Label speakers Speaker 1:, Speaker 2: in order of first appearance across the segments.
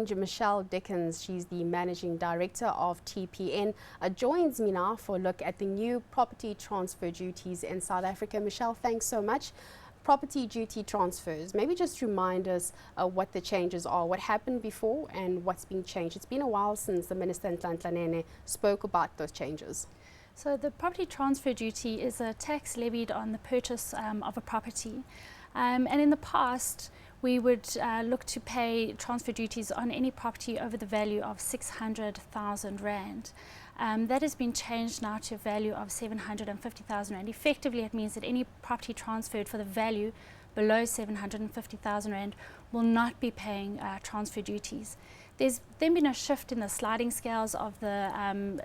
Speaker 1: Exchange, Michelle Dickens, she's the Managing Director of TPN, joins me now for a look at the new property transfer duties in South Africa. Michelle, thanks so much. Property duty transfers, maybe just remind us what the changes are, what happened before and what's been changed. It's been a while since the Minister Nhlanhla spoke about those changes.
Speaker 2: So the property transfer duty is a tax levied on the purchase of a property. And in the past, we would look to pay transfer duties on any property over the value of 600,000 Rand. That has been changed now to a value of 750,000 Rand. Effectively, it means that any property transferred for the value below 750,000 Rand will not be paying transfer duties. There's then been a shift in the sliding scales of the,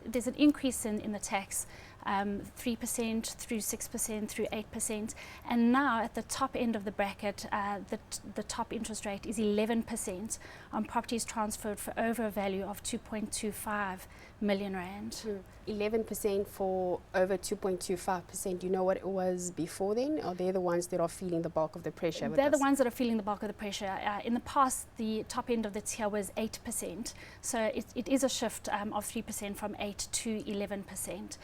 Speaker 2: there's an increase in the tax, 3% through 6% through 8%, and now at the top end of the bracket, the top interest rate is 11% on properties transferred for over a value of 2.25 million Rand.
Speaker 1: 11% for over 2.25%. Do you know what it was before then? Or they're the ones that are feeling the bulk of the pressure?
Speaker 2: They're the ones that are feeling the bulk of the pressure. In the past, the top end of the tier was 8%. So it is a shift of 3% from 8 to 11%.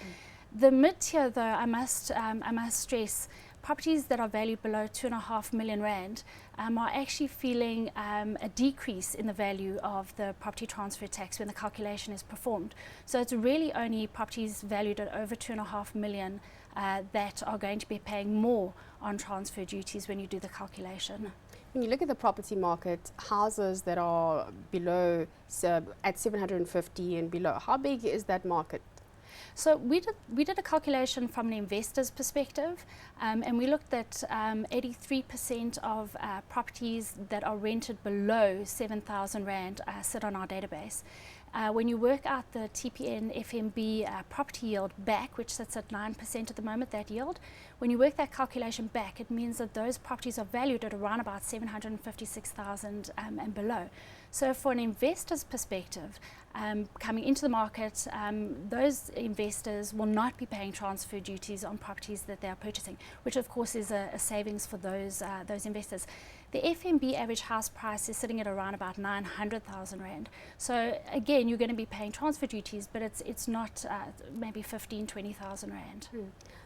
Speaker 2: The mid-tier, though, I must stress, properties that are valued below 2.5 million Rand are actually feeling a decrease in the value of the property transfer tax when the calculation is performed. So it's really only properties valued at over 2.5 million that are going to be paying more on transfer duties when you do the calculation.
Speaker 1: When you look at the property market, houses that are below, at 750 and below, how big is that market?
Speaker 2: So we did a calculation from an investor's perspective, and we looked at 83% of properties that are rented below 7,000 Rand sit on our database. When you work out the TPN FNB property yield back, which sits at 9% at the moment, that yield, when you work that calculation back, it means that those properties are valued at around about 756,000 and below. So for an investor's perspective, coming into the market, those investors will not be paying transfer duties on properties that they are purchasing, which of course is a savings for those investors. The FNB average house price is sitting at around about 900,000 Rand. So again, you're going to be paying transfer duties, but it's not maybe 15,000–20,000 Rand.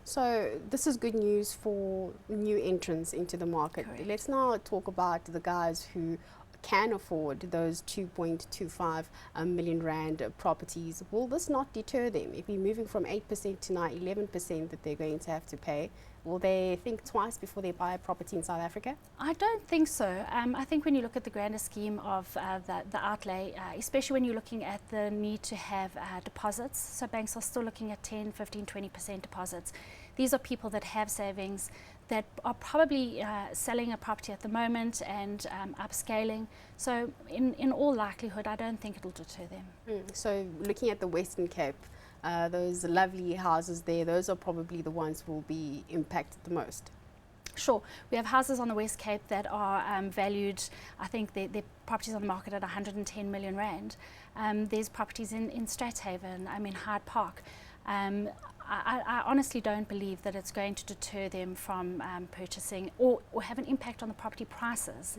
Speaker 1: So this is good news for new entrants into the market.
Speaker 2: Correct.
Speaker 1: Let's now talk about the guys who can afford those 2.25 million Rand properties. Will this not deter them? If we're moving from 8% to now 11% that they're going to have to pay, will they think twice before they buy a property in South Africa?
Speaker 2: I don't think so. I think when you look at the grander scheme of the outlay, especially when you're looking at the need to have deposits, so banks are still looking at 10, 15, 20% deposits. These are people that have savings, that are probably selling a property at the moment and upscaling. So in all likelihood, I don't think it'll deter them.
Speaker 1: So looking at the Western Cape, those lovely houses there, those are probably the ones who will be impacted the most.
Speaker 2: Sure. We have houses on the West Cape that are valued, I think their properties on the market at 110 million Rand. There's properties in Strathaven, Hyde Park. I honestly don't believe that it's going to deter them from purchasing or have an impact on the property prices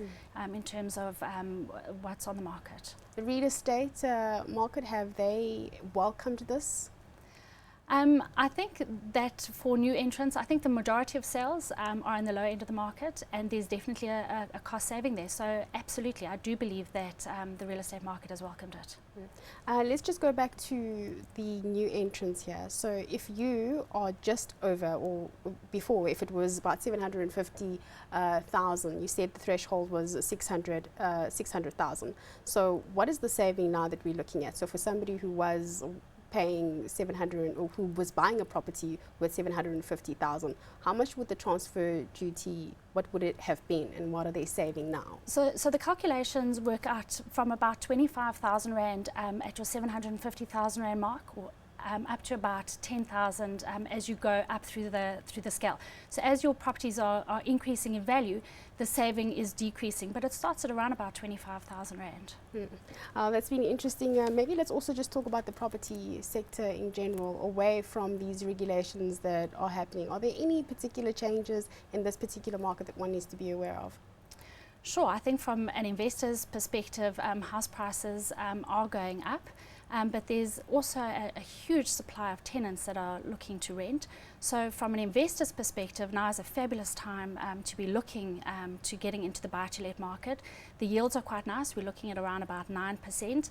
Speaker 2: in terms of what's on the market.
Speaker 1: The real estate market, have they welcomed this?
Speaker 2: I think that for new entrants, I think the majority of sales are in the low end of the market, and there's definitely a cost saving there. So absolutely, I do believe that the real estate market has welcomed it.
Speaker 1: Let's just go back to the new entrants here. So if you are just over, or before, if it was about 750,000, you said the threshold was 600,000. So what is the saving now that we're looking at? So for somebody who was paying 700, or who was buying a property with 750,000, how much would the transfer duty, what would it have been, and what are they saving now?
Speaker 2: So the calculations work out from about 25,000 Rand at your 750,000 Rand mark, or up to about 10,000 as you go up through the scale. So as your properties are increasing in value, the saving is decreasing, but it starts at around about 25,000 Rand.
Speaker 1: That's been interesting. Maybe let's also just talk about the property sector in general, away from these regulations that are happening. Are there any particular changes in this particular market that one needs to be aware of?
Speaker 2: Sure, I think from an investor's perspective, house prices are going up. But there's also a huge supply of tenants that are looking to rent. So from an investor's perspective, now is a fabulous time to be looking to getting into the buy-to-let market. The yields are quite nice. We're looking at around about 9%.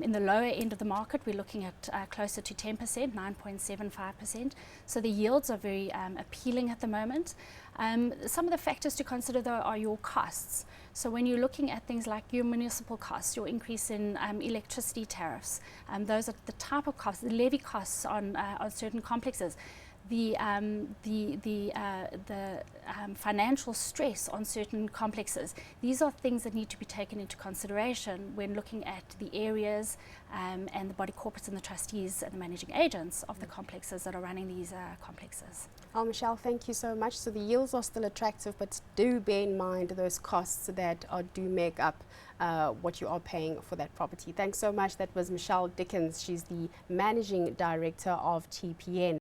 Speaker 2: In the lower end of the market, we're looking at closer to 10%, 9.75%. So the yields are very appealing at the moment. Some of the factors to consider, though, are your costs. So when you're looking at things like your municipal costs, your increase in electricity tariffs, those are the type of costs, the levy costs on certain complexes, the financial stress on certain complexes. These are things that need to be taken into consideration when looking at the areas and the body corporates and the trustees and the managing agents of the complexes that are running these complexes.
Speaker 1: Oh, Michelle, thank you so much. So the yields are still attractive, but do bear in mind those costs that do make up what you are paying for that property. Thanks so much. That was Michelle Dickens. She's the Managing Director of TPN.